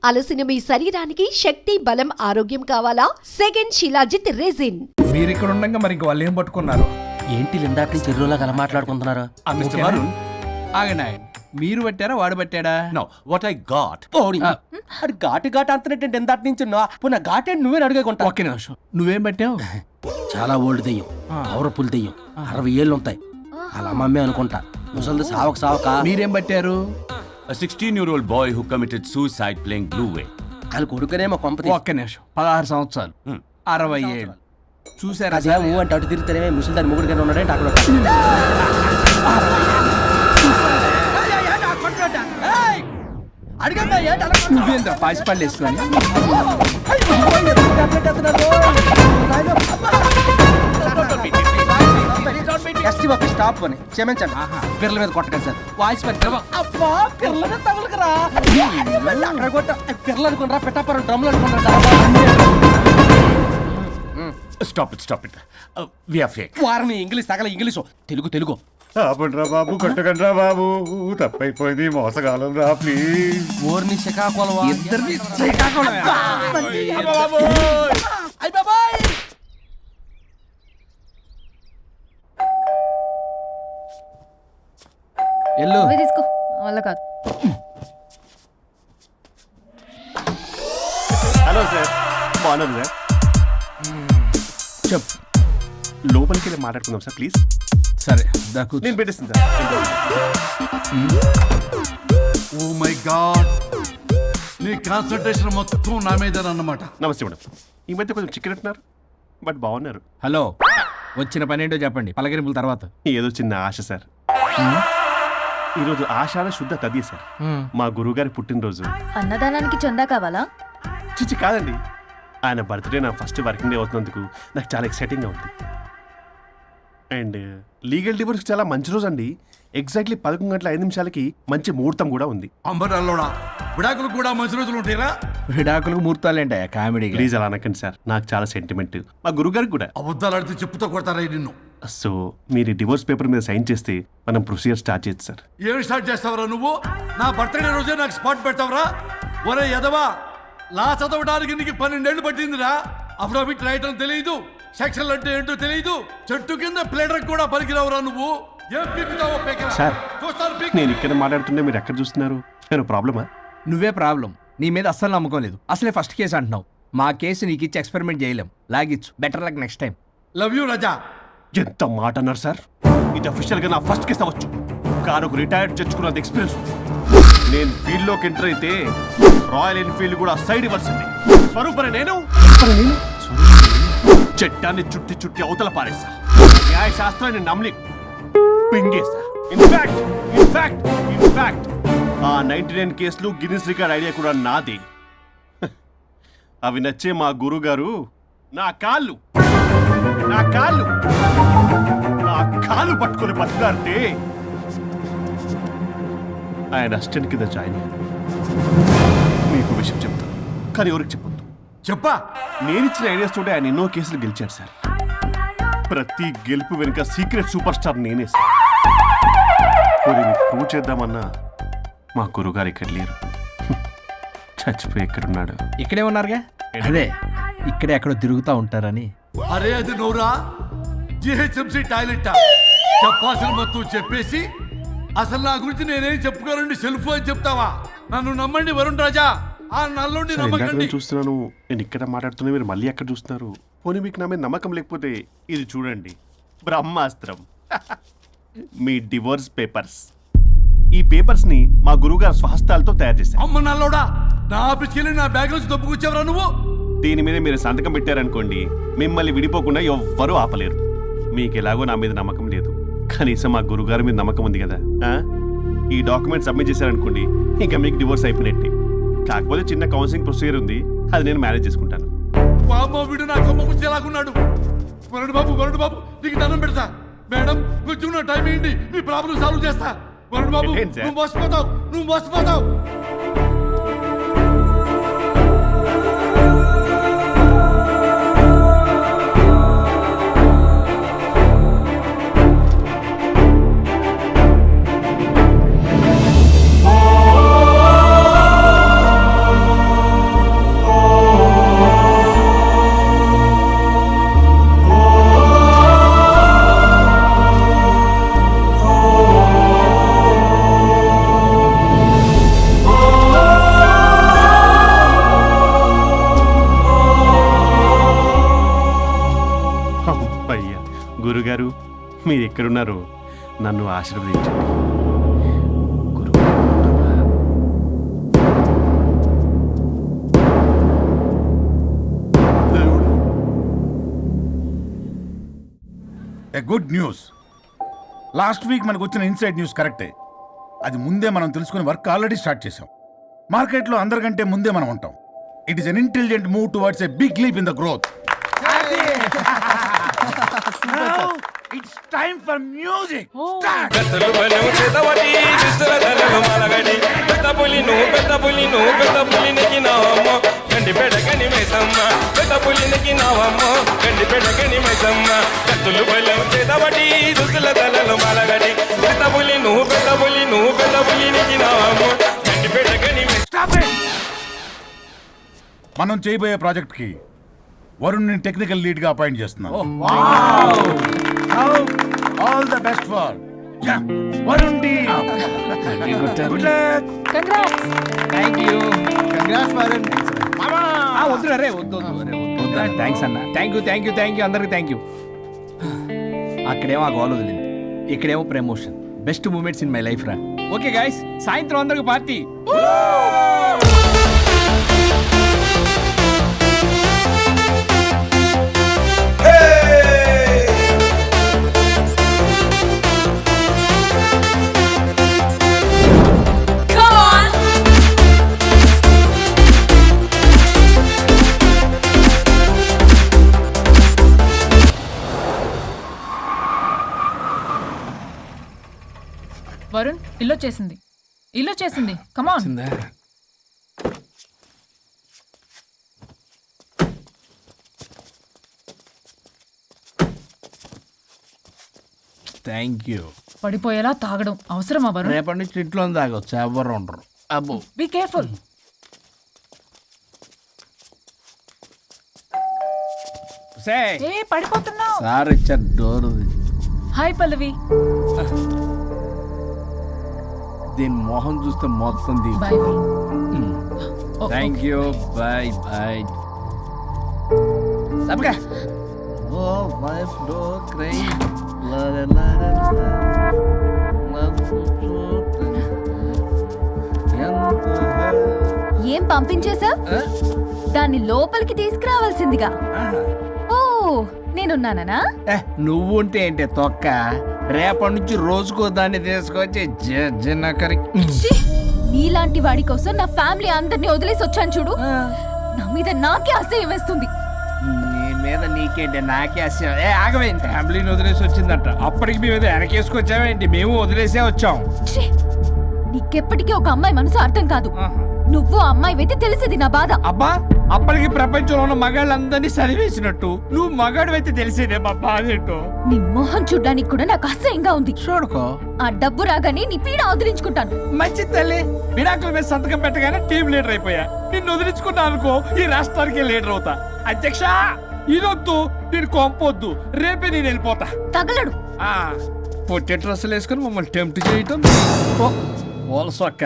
అలసిన మీ శరీరానికి శక్తి, బలం, ఆరోగ్యం కావాలా? Second shilajit resin. మీరు ఇక్కడ ఉండగా మరి వాళ్ళు ఏం పట్టుకున్నారు? ఏంటి ఇందాక నుంచి చెరువులా కల మాట్లాడుకుంటున్నారు? మీరు పట్టారా వాడు పట్టాడా? No, what I got. అది ఘాటు ఘాటు అంతనేంటి ఎందాటి నుంచి నా ఘాటేంటి నువ్వే అడిగేకుంటా. ఒక్క నిమిషం, నువ్వేం పట్టావు? చాలా ఓల్డ్ దెయ్యం, పవర్ఫుల్ దెయ్యం, 60 ఏళ్ళు ఉంటాయి. అలా మమ్మీ అనుకుంటా. ముసలిది సావక మీరేం పట్టారు? A 16-year-old boy who committed suicide playing Blue Whale. వాళ్ళ కొడుకునేమో కొంపతి. ఒక్క నిమిషం, 16 సంవత్సరాలు, 60 ఏళ్ళు చూసారా? అదే మూవ్ అంటే అటు తిరుగుతానే ముసలి దాని ముగ్గురుగానే ఉన్నాడంటే అక్కడ. నువ్వేంద్ర పాసిపళ్ళు వేసుకొని స్టాప్ అని క్షమించండి. పిల్లల మీద కొట్టకండి సార్. వాయిస్ పిల్లల మీద తగులుకురా. పిల్లలు అనుకున్నారా? పెట్టాపరం డ్రమ్లు అనుకున్నారా? Stop it. We are fake. వారిని ఇంగ్లీష్ తగల ఇంగ్లీషు తెలుగు. ఆపండ్రా బాబు, కొట్టకండ్రా బాబు, తప్పైపోయింది, మోసగాలం రా ప్లీజ్. ఊరిని శ్రీకాకుళం ఇద్దరిని శ్రీకాకుళమే. ఎల్లు తీసుకో వల్ల కాదు. హలో సార్, బాగున్నాను సార్. చెప్పు. లోపలికి వెళ్ళి మాట్లాడుకుందాం సార్ ప్లీజ్. సరే దాకు నేను పెట్టేస్తాను సార్. ఓ మై గాడ్, నీ కాన్సంట్రేషన్ మొత్తం నా మీదనమాట. నమస్తే మేడం. ఈ మధ్య కొంచెం చికెన్ అంటున్నారు, బట్ బాగున్నారు. హలో, వచ్చిన పని ఏంటో చెప్పండి, పలకరింపుల తర్వాత. ఏదో చిన్న ఆశ సార్. ఈరోజు ఆషాఢ శుద్ధ తది సార్, మా గురువుగారి పుట్టినరోజు. అన్నదానానికి చందా కావాలా? చిచ్చి కాదండి, ఆయన బర్త్డే నా ఫస్ట్ వర్కింగ్ డే అవుతున్నందుకు నాకు చాలా ఎక్సైటింగ్గా ఉంది. అండ్ లీగల్ డివోర్స్ చాలా మంచి రోజు అండి. ఎగ్జాక్ట్లీ 11:05 మంచి ముహూర్తం కూడా ఉంది. అంబరాల్లోడా విడాకులు కూడా మంచి రోజులు ఉంటాయిరా? విడాకులకు ముహూర్తాలేంటా కామెడీ? ప్లీజ్ అలా అనకండి సార్, నాకు చాలా సెంటిమెంట్, మా గురుగారికి కూడా. అబద్ధాలు ఆడితే చెప్పుతో కొడతారా నిన్ను? సో మీరు డివోర్స్ పేపర్ మీద సైన్ చేస్తే మనం ప్రొసీజర్ స్టార్ట్ చేయొచ్చు సార్. ఏమి స్టార్ట్ చేస్తావరా నువ్వు? నా బర్త్డే రోజే నాకు స్పాట్ పెడతావరా? ఒరే ఎదవా, లా చదవడానికి నీకు 12 ఏళ్ళు పట్టిందిరా. అఫిడవిట్ రాయటం తెలియదు, సెక్షన్ అంటే ఏంటో తెలియదు, చెట్టు కింద ప్లేడర్ కూడా పలికిరావురా నువ్వు. సార్, నేను ఇక్కడ మాట్లాడుతుంటే మీరు ఎక్కడ చూస్తున్నారు? నేను ప్రాబ్లమా? నువ్వే ప్రాబ్లం. నీ మీద అస్సలు నమ్మకం లేదు. అసలే ఫస్ట్ కేసు అంటున్నావు. మా కేసు నీకు ఇచ్చి ఎక్స్పెరిమెంట్ చేయలేం. లాగిచ్చు. Better luck next time. Love you Raja. ఎంత మాట అన్నారు సార్? ఇది అఫీషియల్ గా నా ఫస్ట్ కేసు అవ్వచ్చు, కానీ ఒక రిటైర్డ్ జడ్జ్కున్నది ఎక్స్పీరియన్స్. నేను ఫీల్డ్ లోకి ఎంటర్ అయితే రాయల్ ఎన్ఫీల్డ్ కూడా సైడ్ ఇవ్వాల్సింది. స్వరూపనే నేను చట్టాన్ని చుట్టి అవతల పారేసా. న్యాయ శాస్త్రాన్ని నమ్మి పింగేసా. ఇన్ఫాక్ట్ ఆ 99 కేసులు గిన్నిస్ రికార్డ్ ఐడియా కూడా నాది. అవి నచ్చే మా గురువు గారు నా కాళ్ళు పట్టుకొని బతుకుతారంటే ఆయన అసిస్టెంట్ కింద జాయిన్ అయ్యాను. మీకు విషయం చెప్తాను, కానీ ఎవరికి చెప్పొద్దు. చెప్పా. నేనిచ్చిన ఐడియాస్ తోటి ఆయన ఎన్నో కేసులు గెలిచాడు సార్. ప్రతి గెలుపు వెనుక సీక్రెట్ సూపర్ స్టార్ నేనే సార్. ప్రూవ్ చేద్దామన్నా మా గురుగారు ఇక్కడ లేరు, చచ్చిపోయి ఎక్కడున్నాడు. ఇక్కడే ఉన్నారుగా. అదే ఇక్కడే ఎక్కడో తిరుగుతూ ఉంటారని. అరే అది నోరా, జిహెచ్ఎంసీ టాయిలెట్ చెప్పాల్సిన మొత్తం చెప్పేసి అసలు నా గురించి నేనేం చెప్పుకోరండి సెల్ఫ్ అని చెప్తావా? నన్ను నమ్మండి వరుణ్ రాజా, ఆ నల్లుండి నమ్మకండి. చూస్తున్నాను, నేను ఇక్కడ మాట్లాడుతున్నా, మీరు మళ్ళీ ఎక్కడ చూస్తున్నారు? పోనీ మీకు నా మీద నమ్మకం లేకపోతే ఇది చూడండి, బ్రహ్మాస్త్రం. మీ డివోర్స్ పేపర్స్. ఈ పేపర్స్ ని మా గురువుగారు స్వహస్తాలతో తయారు చేశారు. అమ్మ నల్లోడా, నా ఆఫీస్కి వెళ్ళి నా బ్యాగ్ నుంచి దొబ్బుకొచ్చావరా నువ్వు? దీని మీద మీరు సంతకం పెట్టారనుకోండి, మిమ్మల్ని విడిపోకుండా ఎవ్వరూ ఆపలేరు. మీకు ఎలాగో నా మీద నమ్మకం లేదు, కనీసం మా గురుగారి మీద నమ్మకం ఉంది కదా. ఈ డాక్యుమెంట్ సబ్మిట్ చేశారనుకోండి, ఇంకా మీకు డివోర్స్ అయిపోయినట్టే. కాకపోతే చిన్న కౌన్సిలింగ్ ప్రొసీజర్ ఉంది, అది నేను మేనేజ్ చేసుకుంటాను. వీడు నా కొమ్మ కూర్చేలాగున్నాడు. వరుణ్ బాబు నీకు దండం పెడతా. మేడం కొంచెం నా టైం ఏంటి, మీ ప్రాబ్లం సాల్వ్ చేస్తా. వరుణ్ బాబు నువ్వు మోసపోతావు. గురుగారు మీరు ఎక్కడున్నారో నన్ను ఆశీర్వదించండి. A good news. Last week మనకు వచ్చిన ఇన్సైడ్ న్యూస్ కరెక్టే. అది ముందే మనం తెలుసుకుని వర్క్ ఆల్రెడీ స్టార్ట్ చేసాం. మార్కెట్లో అందరికంటే ముందే మనం ఉంటాం. It is an intelligent move towards a big leap in the growth. It's time for music. పెద్దలు బలము చేతబడి దుస్తుల ధరలు మలగడి పెద్ద పులి నెక్కినావమ్మ గండి పెడగని మైసమ్మ పెద్ద పులి నెక్కినావమ్మ గండి పెడగని మైసమ్మ పెద్దలు బలము చేతబడి దుస్తుల ధరలు మలగడి పెద్ద పులి నెక్కినావమ్మ గండి పెడగని మనం చేయబోయే ప్రాజెక్ట్ కి వరుణ్ టెక్నికల్ లీడ్ గా అపాయింట్ చేస్తున్నాం. All the best for Varun team. Good luck. Congrats. Thank you. వద్దు రే వద్దు థ్యాంక్స్ అన్న. థ్యాంక్ యూ అందరికి థ్యాంక్ యూ. అక్కడేమో ఆ గోల్ వదిలింది, ఇక్కడేమో promotion. Best moments in my life రా. ఓకే గైస్, సాయంత్రం అందరికి పార్టీ. వరుణ్ ఇల్లు చేసింది కమాన్. Thank you. పడిపోయేలా తాగడం అవసరమా వరుణ్? రేపటి నుంచి ఇంట్లో తాగొచ్చు, ఎవరు ఉండరు. అబ్బో బీ కేర్ఫుల్. ఏ పడిపోతున్నావు. సార్ ఇచ్చారు డోర్. హాయ్ పల్లవి. దీని మొహం చూస్తే మొత్తం bye. Thank you. Bye bye. ఏం పంపించేశా? దాన్ని లోపలికి తీసుకురావాల్సిందిగా. ఓ నేనున్నానా? నువ్వు ఉంటే ఏంటి తొక్క. రేపటి నుంచి రోజుకో దాన్ని తీసుకొచ్చి జిన్నకరి. నీలాంటి వాడి కోసం నా ఫ్యామిలీ అందరినీ వదిలేసి వచ్చాను చూడు. నా మీద నాకే అసహ్యం వేస్తుంది. నీ మీద నీకేంటి, నాకే అసలు. ఆగవేంటి, ఫ్యామిలీని వదిలేసి వచ్చిందట. అప్పటికి మేము వెనకేసుకొచ్చామేంటి? మేము వదిలేసే వచ్చాం. నీకెప్పటికీ ఒక అమ్మాయి మనసు అర్థం కాదు. నువ్వు అమ్మాయి అయితే తెలిసేది నా బాధ. అబ్బా, అప్పటికి ప్రపంచంలో ఉన్న మగాళ్ళందరినీ చదివేసినట్టు నువ్వు మగాడు అయితే తెలిసేదే మా బాధ ఏంటో. నీ మొహం చూడ్డానికి కూడా నాకు అసహ్యంగా ఉంది. చూడుకో, ఆ డబ్బు రాగానే నీ పీడ వదిలించుకుంటాను. మంచి తల్లి. విడాకుల మీద సంతకం పెట్టగానే టీం లీడర్ అయిపోయా. నిన్ను వదిలించుకున్నా అనుకో, ఈ రాష్ట్రానికి లీడర్ అవుతా. అధ్యక్ష, ఇదొద్దు, నేను కొంపొద్దు. రేపే నేను వెళ్ళిపోతా. తగలడు. పొట్టి డ్రెస్సులు వేసుకుని మమ్మల్ని టెంప్ట్ చేయటం. ఓలసొక్క.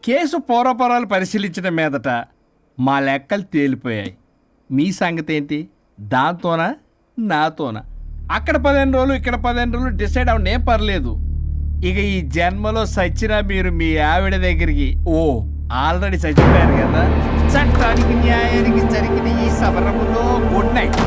కేసు పూర్వపరాలు పరిశీలించిన మీదట మా లెక్కలు తేలిపోయాయి. మీ సంగతి ఏంటి? దాంతోనా నాతోనా? అక్కడ 15 రోజులు ఇక్కడ 15 రోజులు డిసైడ్ అవ్వడం పర్లేదు. ఇక ఈ జన్మలో సచ్చినా మీరు మీ ఆవిడ దగ్గరికి ఆల్రెడీ చచ్చిపోయారు కదా. చట్టానికి న్యాయానికి జరిగిన ఈ సమరంలో గుడ్ నైట్.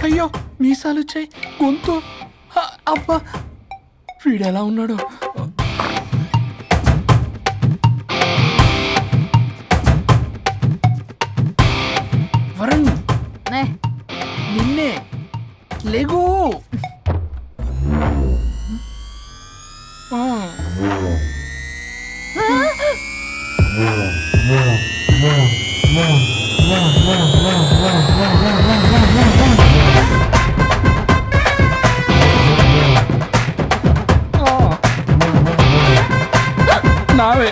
అయ్యో మీసాలు వచ్చాయి, గొంతు అబ్బా, వీడెలా ఉన్నాడు? వరుణ్, నిన్నే లేగు. నావే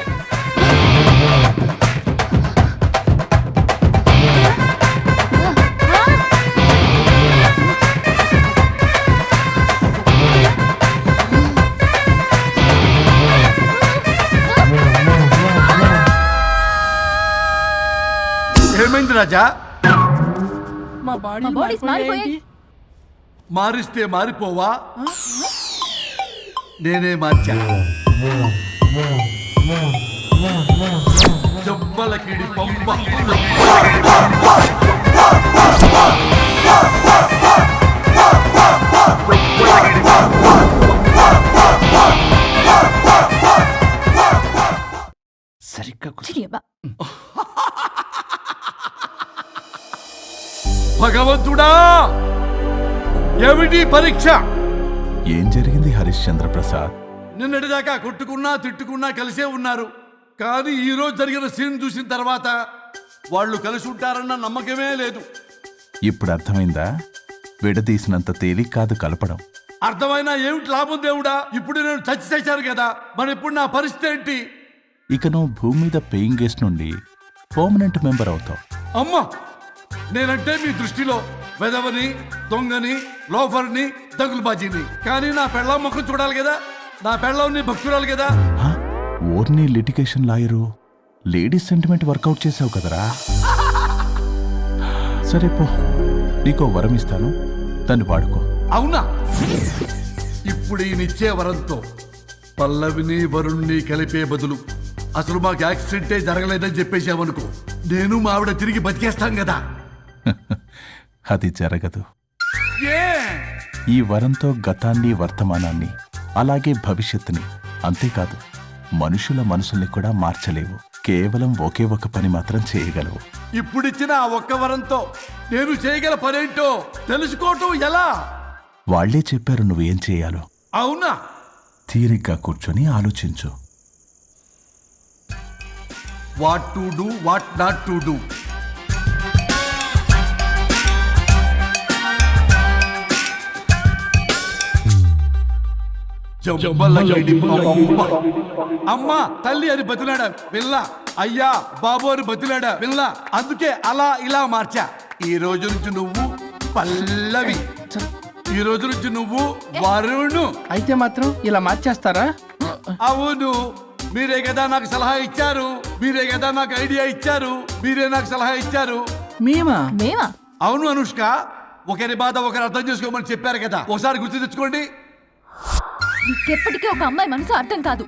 ఏమైంది రాజా? మా మా బాడీస్ మారిపోయాయి. మారిస్తే మారిపోవా? నేనే మార్చా. జబ్బలకిడి పంప. సరిగ్గా చిరియబ్బా. భగవంతుడా, ఏమిటి పరీక్ష? ఏం జరిగింది హరిశ్చంద్ర ప్రసాద్? నిన్నటిదాకా కొట్టుకున్నా తిట్టుకున్నా కలిసే ఉన్నారు, కానీ ఈ రోజు జరిగిన సీన్ చూసిన తర్వాత వాళ్ళు కలిసి ఉంటారన్న నమ్మకమే లేదు. ఇప్పుడు అర్థమైందా? విడదీసినంత తేలిక కాదు కలపడం. అర్థమైనా ఏమిటి లాభం దేవుడా? ఇప్పుడు నేను చచ్చాను కదా, మరి ఇప్పుడు నా పరిస్థితి ఏంటి? ఇక నువ్వు భూమి మీద పేయింగ్ గెస్ట్ నుండి పర్మనెంట్ మెంబర్ అవుతావు. అమ్మా, నేనంటే మీ దృష్టిలో వెదవని, దొంగని, లోఫర్ని, దగులుబాజీని. కానీ నా పెళ్ళం ముఖం చూడాలి కదా, నా పెళ్ళం నీ భక్తురాలు కదా. ఓర్ని litigation lawyer, ladies sentiment work out చేసావు కదరా. సరే పో, నీకో వరం ఇస్తాను, దాన్ని వాడుకో. అవునా? ఇప్పుడు ఈయనిచ్చే వరంతో పల్లవిని వరుణ్ణి కలిపే బదులు అసలు మాకు యాక్సిడెంటే జరగలేదని చెప్పేసామనుకో, నేను మా ఆవిడ తిరిగి బతికేస్తాం కదా. అది జరగదు. ఈ వరంతో గతాన్ని, వర్తమానాన్ని, అలాగే భవిష్యత్తుని, అంతేకాదు మనుషుల మనసుల్ని కూడా మార్చలేవు. కేవలం ఒకే ఒక పని మాత్రం చేయగలవు. ఇప్పుడిచ్చిన ఆ ఒక్క వరంతో నేను చేయగల పనేంటో తెలుసుకోవటం ఎలా? వాళ్లే చెప్పారు నువ్వేం చేయాలో. అవునా? తీరిగ్గా కూర్చొని ఆలోచించు. What to do, what not to do. అమ్మా తల్లి అని బతిలాడా పిల్ల, అయ్యా బాబు అని బతిలాడా పిల్ల. అందుకే అలా ఇలా మార్చా. ఈ రోజు నుంచి నువ్వు పల్లవి, ఈ రోజు నుంచి నువ్వు వరుణు. అయితే మాత్రం ఇలా మార్చేస్తారా? అవును, మీరే కదా నాకు సలహా ఇచ్చారు, మీరే కదా నాకు ఐడియా ఇచ్చారు, మీరే నాకు సలహా ఇచ్చారు. మేమా? మేమా? అవును అనుష్క, ఒకరి బాధ ఒకరు అర్థం చేసుకోమని చెప్పారు కదా, ఒకసారి గుర్తు తెచ్చుకోండి. నీకెప్పటికీ ఒక అమ్మాయి మనసు అర్థం కాదు.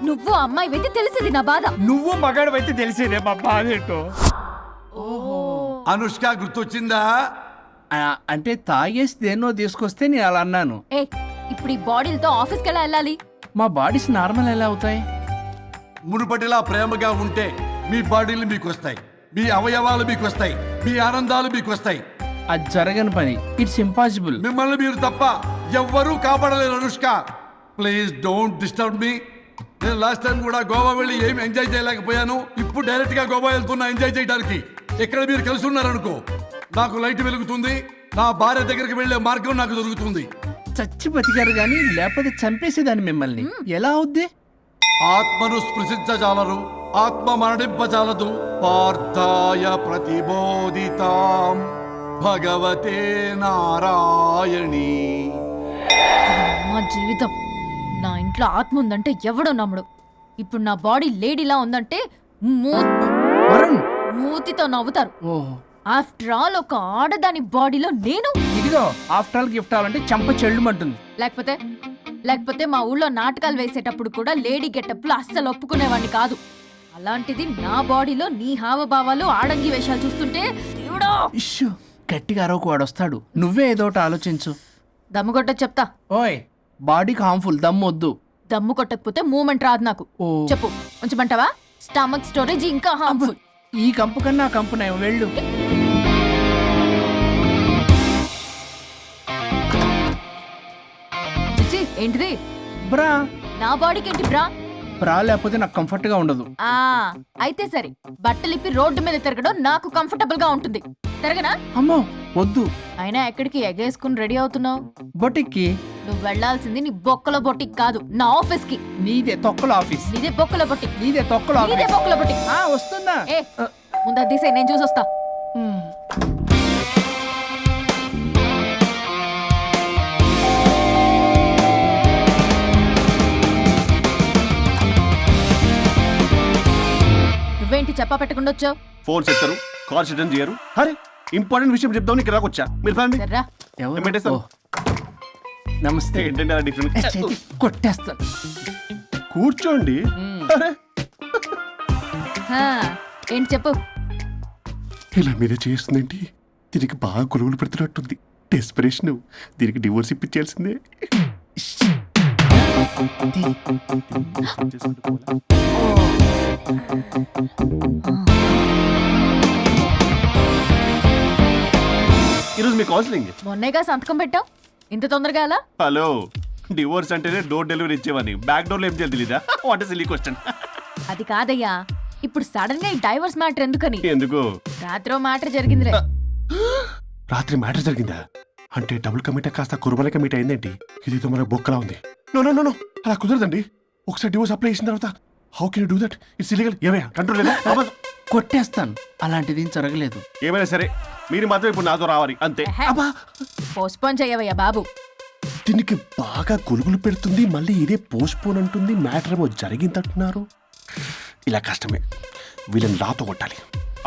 నువ్వు అమ్మాయి వెతి తెలిసేది నా బాధ. నువ్వు మగాడు అయితే తెలిసేదే మా బాధ ఏంటో. అనుష్క గుర్తొచ్చిందా? అంటే తాగేసి దేన్నో తీసుకొస్తే నేను అలా అన్నాను. ఏ, ఇప్పుడు ఈ బాడీలతో ఆఫీస్కి ఎలా వెళ్ళాలి? మా బాడీస్ నార్మల్ ఎలా అవుతాయి? మునుపటిలా ప్రేమగా ఉంటే మీ బాడీలు మీకు వస్తాయి, మీ అవయవాలు మీకు వస్తాయి, మీ ఆనందాలు మీకు వస్తాయి. అది జరగని పని. It's impossible. మిమ్మల్ని మీరు తప్ప ఎవ్వరూ కాపాడలేరు Anushka. Please don't disturb me. నేను లాస్ట్ టైం కూడా గోవా వెళ్ళి ఏమి ఎంజాయ్ చేయలేకపోయాను. ఇప్పుడు డైరెక్ట్ గా గోవా వెళ్తున్నా ఎంజాయ్ చేయడానికి. ఇక్కడ మీరు కలిసి ఉన్నారనుకో, నాకు లైట్ వెలుగుతుంది, నా భార్య దగ్గరికి వెళ్లే మార్గం నాకు దొరుకుతుంది. చచ్చి బతికారు గాని లేకపోతే చంపేసేదాన్ని మిమ్మల్ని. ఎలా అవుద్ది? ఆత్మను స్పృశించజాలరు, ఆత్మ మరణింపజాలదు. పార్థాయ ప్రతిబోధితాం భగవతే నారాయణి. మా జీవితం, నా ఇంట్లో ఆత్మ ఉందంటే ఎవడో నమ్ముడు. ఇప్పుడు నా బాడీ లేడీలా ఉందంటే మూతితో నవ్వుతారు. ఆఫ్టర్ ఆల్ ఒక ఆడదాని బాడీలో నేను. ఇదిగో ఆఫ్టర్ ఆల్ గిఫ్ట్ అవ్వాలంటే చంప చెల్లుమంటుంది. లేకపోతే మా ఊళ్ళో నాటకాలు వేసేటప్పుడు కూడా లేడీ గెటప్లు అస్సలు ఒప్పుకునేవాడిని కాదు. అలాంటిది నా బాడీలో నీ హావభావాలు, ఆడంగి వేషాలు చూస్తుంటే దేవుడా. ఇష్యూ గట్టిగా అరవకు, వాడు వస్తాడు. నువ్వే ఏదో ఒకటి ఆలోచించు. దమ్ము కొట్ట చెప్తా. ఓయ్, బాడీకి హార్మ్ఫుల్, దమ్మొద్దు. దమ్ము కొట్టకపోతే మూమెంట్ రాదు నాకు. ఓ. చెప్పు, ఉంచమంటావా? స్టమక్ స్టోరేజ్ ఇంకా హార్మ్ఫుల్. ఈ కంపు కన్నా ఆ కంపు నయం, వెళ్ళు. చిచి, ఏంటిది? బ్రా. నా బాడీకి ఏంటి బ్రా? బ్రా లేకపోతే నాకు కంఫర్ట్ గా ఉండదు. ఆ అయితే సరే, బట్టలిప్పి రోడ్డు మీద తిరగడం నాకు కంఫర్టబుల్ గా ఉంటుంది. తిరగనా? అమ్మో వద్దు. అయినా ఎక్కడికి ఎగేసుకుని రెడీ అవుతున్నావు? బొటిక్కి. నువ్వు వెళ్లాల్సింది నీ బొక్కల బొట్టికి కాదు, నా ఆఫీస్ కి. నీదే తొక్కల ఆఫీస్. నీదే బొక్కల బొట్టికి. నీదే తొక్కల నీదే ఆఫీస్. బొక్కల బొట్టికి. వస్తున్నా. ఏ ముందు అది తీసేయ్, నేను చూసొస్తా. నువ్వేంటి చెప్పా పెట్టకుండా వచ్చావు? ఫోన్ చెప్తారు, కాల్ అటెండ్ చేయరు. అరే ఇంపార్టెంట్ విషయం చెప్దాం నీకు రాకొచ్చా. మీరు పదండి. సర్రా. ఎవరు? ఏం పెట్టేస్తావు? ఓ. నమస్తే. ఏంటంటే అలా డిఫరెంట్. చేతి కొట్టేస్తాను. కూర్చోండి. అరే హా, ఏంటి చెప్పు. ఇలా మీరే చేస్తుందేంటి? దీనికి బాగా కొలువులు పెడుతున్నట్టుంది. డెస్పరేషన్. దీనికి డివోర్స్ ఇప్పించాల్సిందే. ఈరోజు మీ కౌన్సిలింగ్. మొన్నేగా సంతకం పెట్టావు, ఇంత తొందరగా అలా? హలో, డివోర్స్ అంటేనే డోర్ డెలివరీ ఇచ్చేవాడిని. బ్యాక్ డోర్ లో ఏం చేయాలి తెలీదా? What is silly question. అది కాదయ్యా, ఇప్పుడు సడన్ గా ఈ డైవర్స్ మ్యాటర్ ఎందుకని? ఎందుకు? రాత్రో మ్యాటర్ జరిగిందిలే. రాత్రి మ్యాటర్ జరిగిందా? అంటే డబుల్ కమిట్ కాస్త కుర్బల కమిట్ అయిందేంటి? ఇది మనకు బొక్కలా ఉంది. నో నో నో నో, అలా కుదరదండి. ఒకసారి డివోర్స్ అప్లై చేసిన తర్వాత how can you do that? It's illegal. ఏమయ్యా కంట్రోల్ లేదా? కొట్టేస్తాను. అలాంటిది ఏం జరగలేదు. ఏమైనా సరే మీరు మాత్రం ఇప్పుడు నాతో రావాలి అంతే. అబ్బా, పోస్ట్పోన్ చేయవయ్యా బాబు. దీనికి బాగా కొలుగులు పెడుతుంది, మళ్ళీ ఇదే పోస్ట్ పోన్ అంటుంది. మ్యాటర్ ఏమో జరిగిందంటున్నారు. ఇలా కష్టమే. వీళ్ళని నాతో కొట్టాలి.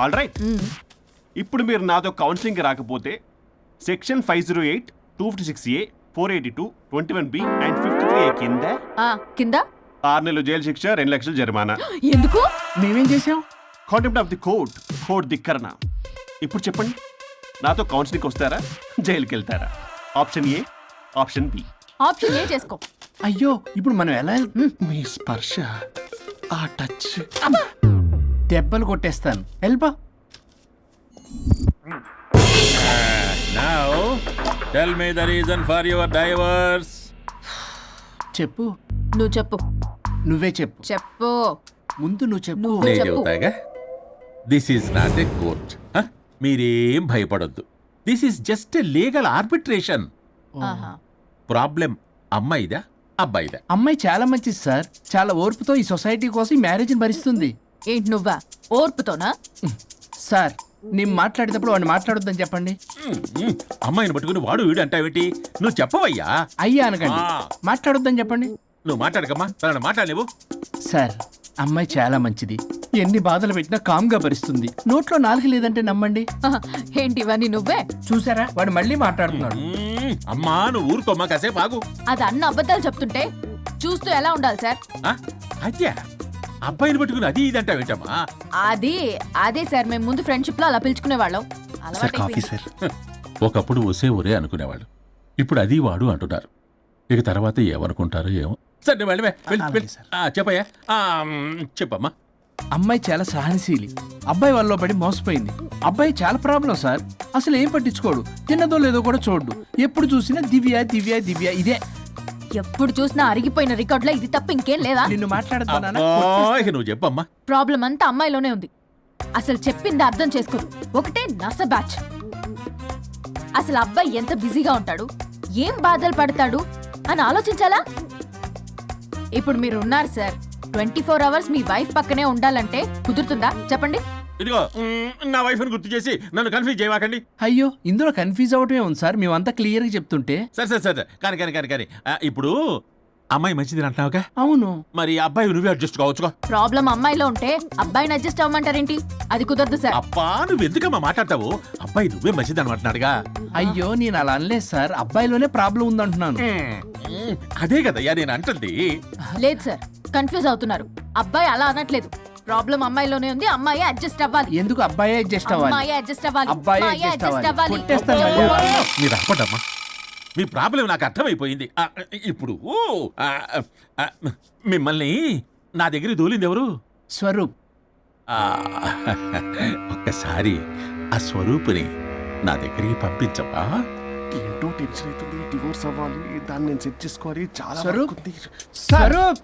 ఆల్ రైట్, ఇప్పుడు మీరు నాతో కౌన్సిలింగ్కి రాకపోతే section 508, 256A, 482, 21B and 53A కింద కింద 6 నెలలు జైలు శిక్ష, 2 లక్షలు జరిమానా. ఎందుకు? మేమేం చేసాం? Contempt of the court, court ధిక్కరణ. ఇప్పుడు చెప్పండి, నాతో కౌన్సిలింగ్కి వస్తారా, జైలుకి వెళ్తారా? Option A, option B. Option A చేసుకో. అయ్యో, ఇప్పుడు మనం ఎలా మీ స్పర్శ, ఆ టచ్. దెబ్బలు కొట్టేస్తాను. వెళ్ళిపో. Now, tell me the reason for your divorce. చెప్పు. నువ్వు చెప్పు. నువ్వే చెప్పు. చెప్పు. ముందు నువ్వు చెప్పు. నువ్వు నేను చెప్పు. చెబుతాగా. This is not a court. మీరేం భయపడొద్దు. This is just a legal arbitration. ఆహా. ప్రాబ్లం అమ్మాయిదా అబ్బాయిదా? అమ్మాయి చాలా మంచిది సార్. చాలా ఓర్పుతో ఈ సొసైటీ కోసం ఈ మ్యారేజ్ని భరిస్తుంది. ఏంటి నువ్వా? ఓర్పుతోనా? సార్, నేను మాట్లాడేటప్పుడు వాడిని మాట్లాడొద్దని చెప్పండి. అమ్మాయిని పట్టుకుని వాడు వీడు అంటావేంటి? నువ్వు చెప్పవయ్యా. అయ్యా అనకండి. ఆ. మాట్లాడొద్దని చెప్పండి. నువ్వు మాట్లాడకమ్మా, తనని మాట్లాడలేవు. సార్, అమ్మాయి చాలా మంచిది. ఎన్ని బాధలు పెట్టినా కామ్గా భరిస్తుంది. నోట్లో నాలుగు లేదంటే నమ్మండి. ఆహా. ఏంటి ఇవన్నీ నువ్వే? చూసారా, వాడు మళ్ళీ మాట్లాడుతున్నాడు. అమ్మా నువ్వు ఊరుకోమ్మా, కాసేపు ఆగు. అది అన్న అబద్ధాలు చెప్తుంటే చూస్తూ ఎలా ఉండాలి సార్? అద్యా అబ్బాయిని పట్టుకుని అది ఇది అంటావేంటమ్మా? అదే సార్, మేము ముందు ఫ్రెండ్షిప్ లో అలా పిలుచుకునేవాళ్ళం. సార్. ఒకప్పుడు ఒసే ఒరే అనుకునేవాళ్ళు, ఇప్పుడు అది వాడు అంటున్నారు. ఇక తర్వాత ఏమనుకుంటారో ఏమో. సరే వెళ్ళవే, అలాగే సార్. చెప్పయ్యా. చెప్పమ్మా. అమ్మాయి చాలా సహనశీలి. అబ్బాయి వల్ల పడి మోసపోయింది. అబ్బాయి చాలా ప్రాబ్లం సార్. అసలు ఏం పట్టించుకోడు. తిన్నదో లేదో కూడా చూడు. ఎప్పుడు చూసినా దివ్య దివ్య దివ్య ఇదే. ఎప్పుడు చూసినా అరిగిపోయిన రికార్డులో ఇది తప్ప ఇంకేం లేదా? నిన్ను మాట్లాడతానా? ఇక నువ్వు చెప్పమ్మా. ప్రాబ్లం అంతా అమ్మాయిలోనే ఉంది. అసలు చెప్పింది అర్థం చేసుకోదు. ఒకటే నస బ్యాచ్. అసలు అబ్బాయి ఎంత బిజీగా ఉంటాడు, ఏం బాధలు పడతాడు అని ఆలోచించాలా? ఇప్పుడు మీరు ఉన్నారు సార్, 24 అవర్స్ మీ వైఫ్ పక్కనే ఉండాలంటే కుదురుతుందా చెప్పండి? ఇదిగో నా వైఫ్ని గుర్తు చేసి నన్ను కన్ఫ్యూజ్ చేయవాకండి. అయ్యో, ఇందులో కన్ఫ్యూజ్ అవటమే ఉంది సార్. మేమంతా క్లియర్గా చెప్తుంటే. సరే కానీ ఇప్పుడు అమ్మాయి మంచిది అంటున్నావుగా? అవును. మరి అబ్బాయి నువ్వే అడ్జస్ట్ కావచ్చుగా. ప్రాబ్లం అమ్మాయిలో ఉంటే అబ్బాయిని అడ్జస్ట్ అవ్వమంటారేంటి? అది కుదరదు సార్. అబ్బా నువ్వు ఎందుకమ్మా మాట్లాడతావు? అబ్బాయి నువ్వే మంచిది అనమాటున్నాడుగా. అయ్యో, నేను అలా అనలేదు సార్. అబ్బాయిలోనే ప్రాబ్లం ఉందంటున్నాను. అదే కదయ్యా నేను అంటుంది. లేదు సార్, కన్ఫ్యూజ్ అవుతున్నారు. అబ్బాయి అలా అనట్లేదు, ప్రాబ్లం అమ్మాయిలోనే ఉంది. అమ్మాయి అడ్జస్ట్ అవ్వాలి. ఎందుకు అబ్బాయి అడ్జస్ట్ అవ్వాలి? అమ్మాయి అడ్జస్ట్ అవ్వాలి. అబ్బాయి అమ్మాయి adjust adjust అవ్వాలి. అవ్వాలి. కొట్టేస్తాను మళ్ళీ. మీరు అప్పటమ్మా, మీ ప్రాబ్లం నాకు అర్థమైపోయింది. ఇప్పుడు మిమ్మల్ని నా దగ్గరికి దూలింది ఎవరు? స్వరూప్. ఆ, ఒక్కసారి ఆ స్వరూపుని నా దగ్గరికి పంపించవా? ఏంటో టెన్షన్ అవుతుంది, డివోర్స్ అవ్వాలి, దాన్ని నేను సెట్ చేసుకోవాలి, చాలా స్వరూప్. వర్క్ ఉంది. స్వరూప్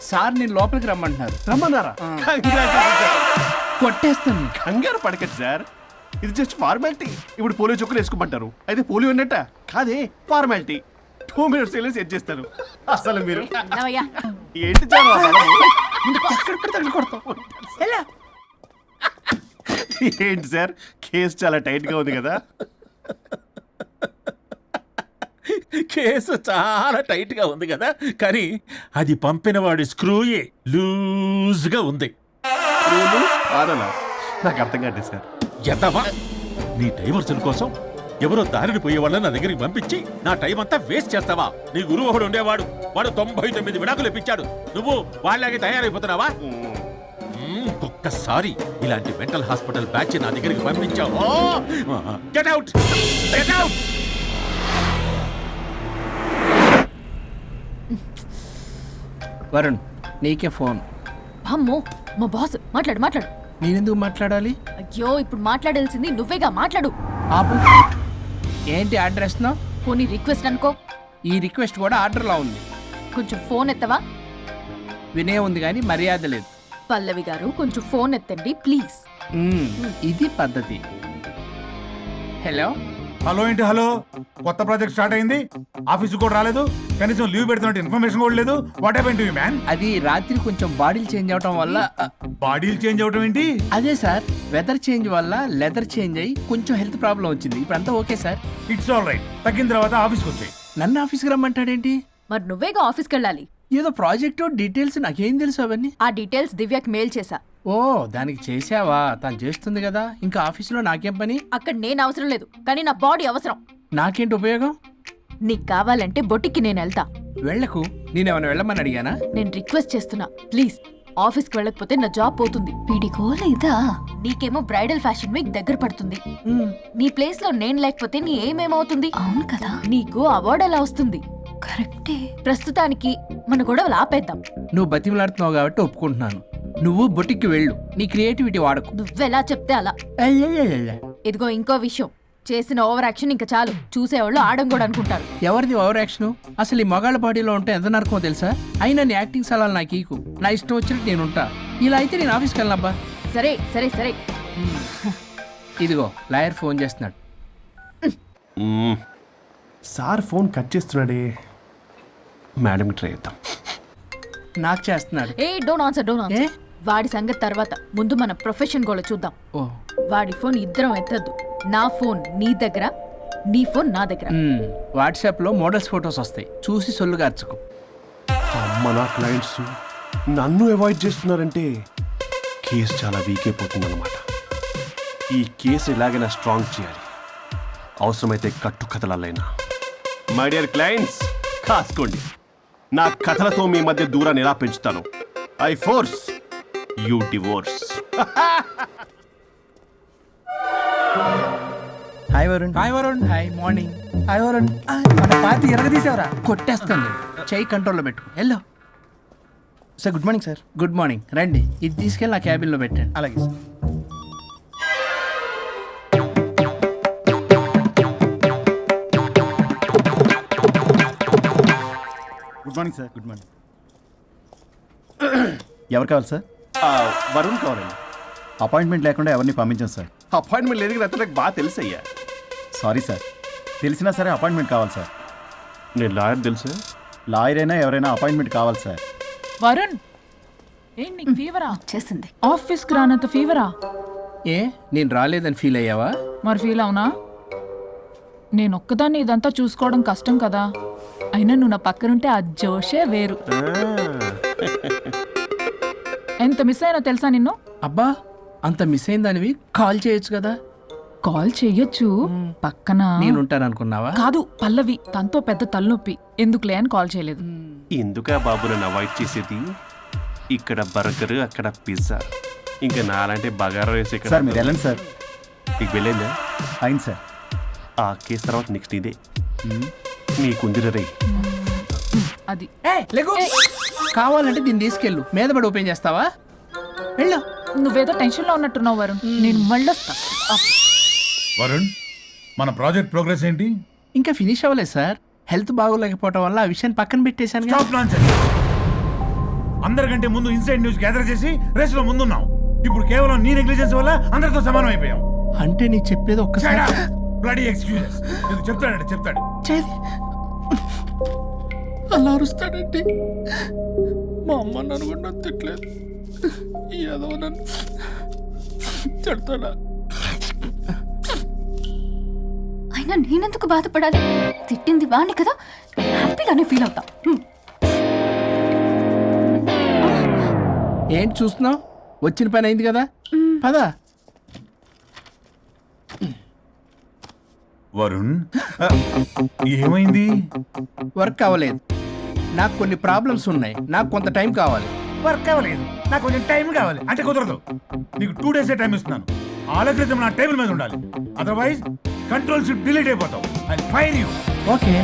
సార్ నేను లోపలికి రమ్మంటున్నారు. రమ్మన్నారా? కొట్టేస్తాను. కంగారు పడకండి సార్, ఇది జస్ట్ ఫార్మాలిటీ. ఇప్పుడు పోలియో చుక్కలు వేసుకోమంటారు, అయితే పోలియో ఉన్నట్ట కాదే, ఫార్మాలిటీ. 2 minutes వెళ్ళి సెట్ చేస్తారు. అసలు మీరు వెళ్ళవయ్యా. ఏంటి చాలా ఏంటి సార్, కేసు చాలా టైట్ గా ఉంది కదా? కేసు చాలా టైట్ గా ఉంది కదా, కానీ అది పంపిన వాడి స్క్రూయే లూజ్ గా ఉంది. ఆడనా? నాకు అర్థం కాదు సార్. ఎంతవా నీ డైవర్సన్ కోసం ఎవరో దారిని పోయే వాళ్ళని నా దగ్గరికి పంపించి నా టైం అంతా వేస్ట్ చేస్తావా? నీ గురువు ఒకడు ఉండేవాడు, వాడు 99 విడాకులు ఇప్పించాడు. నువ్వు వాళ్ళలాగే తయారైపోతున్నావా? ఒక్కసారి ఇలాంటి మెంటల్ హాస్పిటల్ బ్యాచ్ నా దగ్గరికి పంపించావు, get out, get out. Varun నీకే ఫోన్. అమ్మో, మా బాస్. మాట్లాడు మాట్లాడు. నేనెందుకు మాట్లాడాలి? అయ్యో, ఇప్పుడు మాట్లాడాల్సింది నువ్వేగా. మాట్లాడు. ఆపు. ఏంటి ఆర్డర్ ఇస్తున్నావు? పోనీ రిక్వెస్ట్ అనుకో. ఈ రిక్వెస్ట్ కూడా ఆర్డర్లో ఉంది. కొంచెం ఫోన్ ఎత్తవా? వినే ఉంది కానీ మర్యాద లేదు. పల్లవి గారు, కొంచెం ఫోన్ ఎత్తండి ప్లీజ్. ఇది పద్ధతి. హలో. హలో ఏంటి హలో? కొత్త ప్రాజెక్ట్ స్టార్ట్ అయింది, ఆఫీస్ కూడా రాలేదు, కనీసం లీవ్ పెడుతున్నట్టు ఇన్ఫర్మేషన్ కూడా లేదు. What happened to you man? అది రాత్రి కొంచెం బాడీలు చేంజ్ అవటం వల్ల. బాడీలు చేంజ్ అవటం ఏంటి? అదే సార్, వెదర్ చేంజ్ వల్ల లెదర్ చేంజ్ అయ్యి కొంచెం హెల్త్ ప్రాబ్లం వచ్చింది. ఇప్పుడు అంతా okay sir. It's all right. తగ్గిన తర్వాత ఆఫీస్కి వచ్చాయి. నన్ను ఆఫీస్కి రమ్మంటాడేంటి? మరి నువ్వేగా ఆఫీస్కి వెళ్ళాలి. ఏదో ప్రాజెక్టు డీటెయిల్స్ నాకేం తెలుసు అవన్నీ. ఆ డీటెయిల్స్ దివ్యకి మెయిల్ చేశా. ఓ దానికి చేసావా? తను చేస్తుంది కదా, ఇంకా ఆఫీసులో నాకేం పని? అక్కడ నేను అవసరం లేదు, కానీ నా బాడీ అవసరం. నాకేంటి ఉపయోగం? నీకు కావాలంటే బొటిక్కి నేను వెళ్తా. వెళ్ళకు. నేనేమైనా వెళ్ళమని అడిగానా? నేను రిక్వెస్ట్ చేస్తున్నా ప్లీజ్. ఆఫీస్కి వెళ్ళకపోతే నా జాబ్ పోతుంది. వీడిగోల ఇదా? నీకేమో బ్రైడల్ ఫ్యాషన్ వీక్ దగ్గర పడుతుంది. నీ ప్లేస్ లో నేను లేకపోతే నీ ఏమేమవుతుంది? అవును కదా. నీకు అవార్డు ఎలా వస్తుంది? కరెక్టే. ప్రస్తుతానికి మన గొడవలు ఆపేద్దాం. నువ్వు బతిమలాడుతున్నావు కాబట్టి ఒప్పుకుంటున్నాను. నువ్వు బొటిక్కి వెళ్ళు, నీ క్రియేటివిటీ వాడకు. నువ్వెలా చెప్తే అలా. ఇదిగో ఇంకో విషయం, చేసిన ఓవర్ యాక్షన్ ఇంకా చాలు. చూసేవాళ్ళు ఆడం కూడా అనుకుంటారు. ఎవరిది ఓవర్ యాక్షన్? అసలు ఈ మగాళ్ళ బాడీలో ఉంటే ఎంత నరకమో తెలుసా? అయినా నీ యాక్టింగ్ సలాలు నాకు ఈకు. నా ఇష్టం వచ్చినట్టు నేను ఉంటా. ఇలా అయితే నేను ఆఫీస్కి వెళ్ళనబ్బా. సరే సరే సరే. ఇదిగో లాయర్ ఫోన్ చేస్తున్నాడు. సార్ ఫోన్ కట్ చేస్తున్నాడే. మేడంకి ట్రై చేద్దాం. నాకు చేస్తున్నాడు. ఏ డోంట్ ఆన్సర్, డోంట్ ఆన్సర్. వాడి సంగతి తర్వాత, ముందు మన ప్రొఫెషన్ కూడా చూద్దాం. ఓ వాడి ఫోన్ ఇద్దరం ఎత్తద్దు. నా ఫోన్ నీ దగ్గర, నీ ఫోన్ నా దగ్గర. వాట్సాప్లో మోడల్స్ ఫొటోస్ వస్తాయి, చూసి సొల్లుగా అర్చుకో. అమ్మ, నా క్లయింట్స్ నన్ను అవాయిడ్ చేస్తున్నారంటే కేసు చాలా వీక్ అయిపోతుందన్నమాట. ఈ కేసు ఎలాగైనా స్ట్రాంగ్ చేయాలి, అవసరమైతే కట్టు కథలైనా. మై డియర్ క్లయింట్స్, కాసుకోండి. నా కథలతో మీ మధ్య దూరాన్ని ఎలా పెంచుతాను. I force you divorce. Hi Varun. Hi Varun. Hi morning. Hi Varun. మన పార్టీ ఎరగదీసావరా? కొట్టేస్తాను. చెయ్యి కంట్రోల్లో పెట్టుకో. Hello sir, good morning sir. Good morning. రండి, ఇది తీసుకెళ్ళి నా క్యాబిన్లో పెట్టండి. అలాగే sir. Good morning sir. Good morning. ఎవరు కావాలి సార్? వరుణ్ కావాలండి. అపాయింట్మెంట్ లేకుండా ఎవరిని పంపించాను సార్. అపాయింట్మెంట్ లేదు కదా, నాకు బాగా తెలుసు అయ్యా. సారీ సార్, తెలిసినా సరే అపాయింట్మెంట్ కావాలి సార్. నేను లాయర్ తెలుసు. లాయర్ అయినా ఎవరైనా అపాయింట్మెంట్ కావాలి సార్. వరుణ్, ఏంటి నీకు ఫీవరా? చేసింది. ఆఫీస్కి రానంత ఫీవరా? ఏ నేను రాలేదని ఫీల్ అయ్యావా? మరి ఫీల్ అవునా? నేను ఒక్కదాన్ని ఇదంతా చూసుకోవడం కష్టం కదా. అయినా నువ్వు నా పక్కనుంటే ఆ జోషే వేరు. ఎంత మిస్ అయినా తెలుసా నిన్ను? అబ్బా, అంత మిస్ అయిందానివి కాల్ చేయొచ్చు కదా. కాల్ చెయ్యొచ్చు, పక్కన నేనుంటాను అనుకున్నావా? కాదు, పల్లవి తనతో పెద్ద తలనొప్పి, ఎందుకులే అని కాల్ చేయలేదు. ఎందుకా బాబు నన్ను అవాయిడ్ చేసేది? ఇక్కడ బర్గర్ అక్కడ పిజ్జా ఇంకా నాలంటే బగారా వేసి ఇక్కడ సార్ మీరు వెళ్ళండి సార్. నీకు వెళ్ళిందా? అయింది సార్. ఆ కేసు తర్వాత నెక్స్ట్ ఇదే నీకుందిర రే. అది లేకు కావాలంటే దీన్ని తీసుకెళ్ళు మీద పడి ఓపెన్ చేస్తావా? వెళ్ళు. నువ్వేదో టెన్షన్లో ఉన్నట్టున్నావు వరుణ్. నేను మళ్ళొస్తా. వరుణ్, మన ప్రాజెక్ట్ ప్రోగ్రెస్ ఏంటి? ఇంకా ఫినిష్ అవ్వలేదు సార్. హెల్త్ బాగోలేకపోవడం వల్ల ఆ విషయాన్ని పక్కన పెట్టేశాను. Stop nonsense. అందరికంటే ముందు ఇన్సైడ్ న్యూస్ గ్యాదర్ చేసి రేస్ లో ముందున్నాం. ఇప్పుడు కేవలం నీ నెగ్లిజెన్స్ వల్ల అందరితో సమానం అయిపోయాం. అంటే నీకు చెప్పేది ఒక్కసారి బ్లడీ ఎక్స్క్యూజెస్. నీకు చెప్తాడంటే చెప్తాడు. చేది అలా అరుస్తాడండి. మా అమ్మ నన్ను కూడా నన్ను తిట్టలేదు, ఏదో నన్ను తిడతాడా? అయినా నేనెందుకు బాధపడాలి? తిట్టింది వాణ్ణి కదా, హ్యాపీగానే ఫీల్ అవుతా. ఏంటి చూస్తున్నావు? వచ్చిన పని అయింది కదా, పదా. వరుణ్, ఏమైంది? వర్క్ అవ్వలేదు. నాకు కొన్ని ప్రాబ్లమ్స్ ఉన్నాయి. నాకు కొంత టైం కావాలి. వర్క్ అవ్వలేదు, నాకు కొంచెం టైం కావాలి అంటే కుదరదు. నీకు 2 days టైం ఇస్తున్నాను. ఆలోచించడం నా టేబుల్ మీద ఉండాలి. అదర్వైజ్ కంట్రోల్ షిప్ డిలీట్ అయిపోతావు. I fire you. ఓకే.